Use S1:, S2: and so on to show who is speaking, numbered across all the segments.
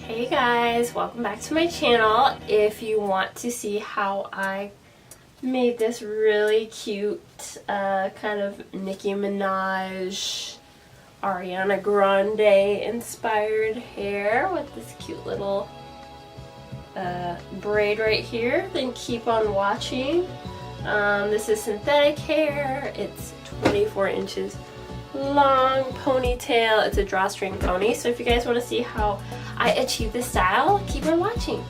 S1: Hey guys, welcome back to my channel. If you want to see how I made this really cute kind of Nicki Minaj, Ariana Grande inspired hair with this cute little braid right here, then keep on watching. This is synthetic hair. It's 24 inches long, ponytail. It's a drawstring pony, so if you guys want to see how I achieve this style, keep on watching.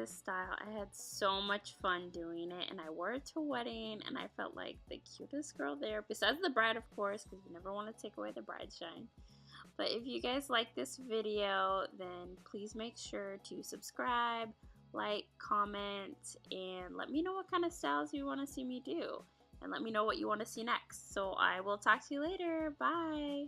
S2: this style. I had so much fun doing it, and I wore it to a wedding, and I felt like the cutest girl there, besides the bride, of course, because you never want to take away the bride shine. But if you guys like this video, then please make sure to subscribe, like, comment, and let me know what kind of styles you want to see me do. And let me know what you want to see next. So I will talk to you later. Bye!